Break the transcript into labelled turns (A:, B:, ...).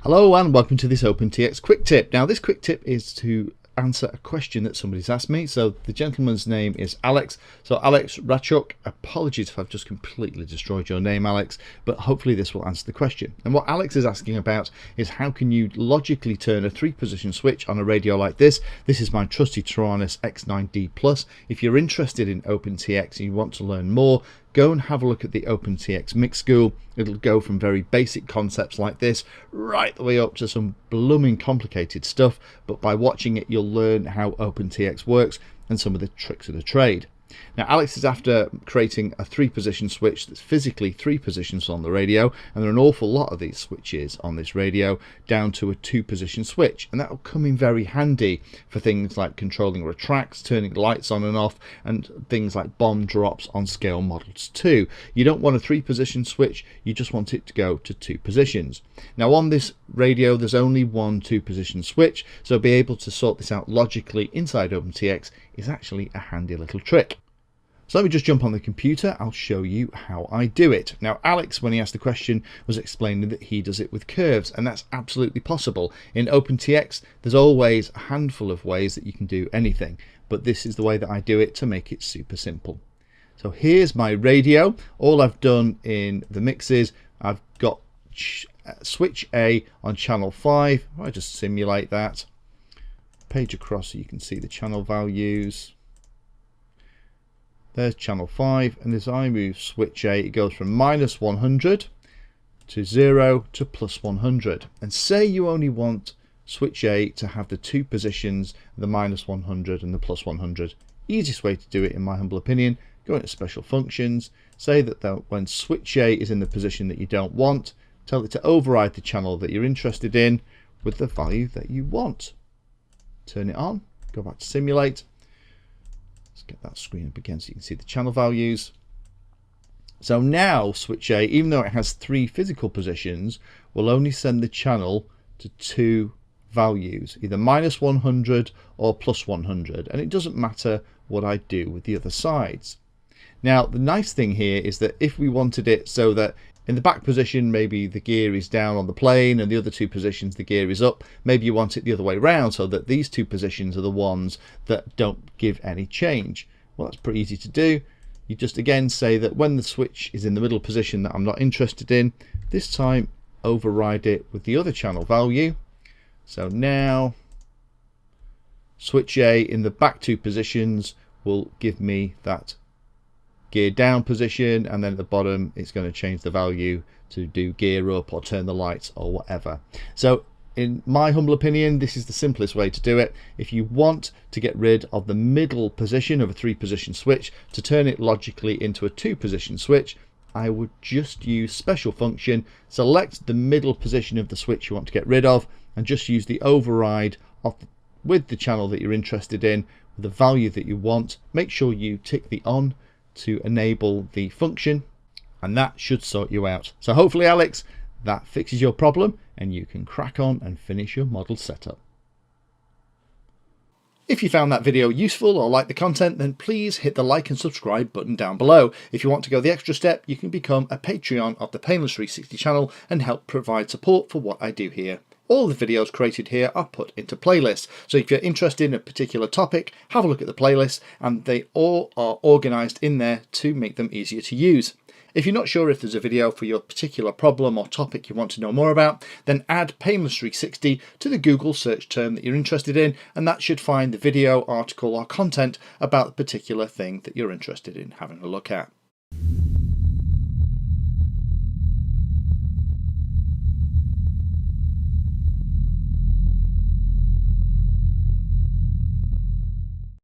A: Hello and welcome to this OpenTX quick tip. Now this quick tip is to answer a question that somebody's asked me. So the gentleman's name is Alex. So Alex Rachuk, apologies if I've just completely destroyed your name, Alex, but hopefully this will answer the question. And what Alex is asking about is how can you logically turn a 3-position switch on a radio like this. This is my trusty Taranis X9D Plus. If you're interested in OpenTX and you want to learn more, go and have a look at the OpenTX Mix School. It'll go from very basic concepts like this right the way up to some blooming complicated stuff, but by watching it you'll learn how OpenTX works and some of the tricks of the trade. Now Alex is after creating a 3-position switch that's physically 3 positions on the radio, and there are an awful lot of these switches on this radio, down to a 2-position switch, and that will come in very handy for things like controlling retracts, turning lights on and off, and things like bomb drops on scale models 2. You don't want a 3-position switch, you just want it to go to 2 positions. Now on this radio there's only one 2-position switch, so be able to sort this out logically inside OpenTX is actually a handy little trick. So let me just jump on the computer, I'll show you how I do it. Now Alex, when he asked the question, was explaining that he does it with curves, and that's absolutely possible. In OpenTX there's always a handful of ways that you can do anything, but this is the way that I do it to make it super simple. So here's my radio. All I've done in the mix is I've got switch A on channel 5. I just simulate that. Page across so you can see the channel values. There's channel 5, and as I move switch A, it goes from -100 to 0 to +100. And say you only want switch A to have the 2 positions, the -100 and the +100. Easiest way to do it, in my humble opinion, go into special functions, say that when switch A is in the position that you don't want, tell it to override the channel that you're interested in with the value that you want. Turn it on, go back to simulate. Let's get that screen up again so you can see the channel values. So now switch A, even though it has 3 physical positions, will only send the channel to 2 values, either -100 or +100, and it doesn't matter what I do with the other sides. Now the nice thing here is that if we wanted it so that in the back position maybe the gear is down on the plane and the other 2 positions the gear is up, maybe you want it the other way around so that these 2 positions are the ones that don't give any change. Well, that's pretty easy to do. You just again say that when the switch is in the middle position that I'm not interested in, this time override it with the other channel value. So now switch A in the back 2 positions will give me that gear down position, and then at the bottom it's going to change the value to do gear up or turn the lights or whatever. So in my humble opinion, this is the simplest way to do it. If you want to get rid of the middle position of a 3-position switch to turn it logically into a 2-position switch, I would just use special function, select the middle position of the switch you want to get rid of, and just use the override with the channel that you're interested in with the value that you want. Make sure you tick the on to enable the function, and that should sort you out. So hopefully, Alex, that fixes your problem and you can crack on and finish your model setup. If you found that video useful or like the content, then please hit the like and subscribe button down below. If you want to go the extra step, you can become a Patreon of the Painless 360 channel and help provide support for what I do here. All the videos created here are put into playlists, so if you're interested in a particular topic, have a look at the playlist, and they all are organised in there to make them easier to use. If you're not sure if there's a video for your particular problem or topic you want to know more about, then add Painless 360 to the Google search term that you're interested in, and that should find the video, article or content about the particular thing that you're interested in having a look at.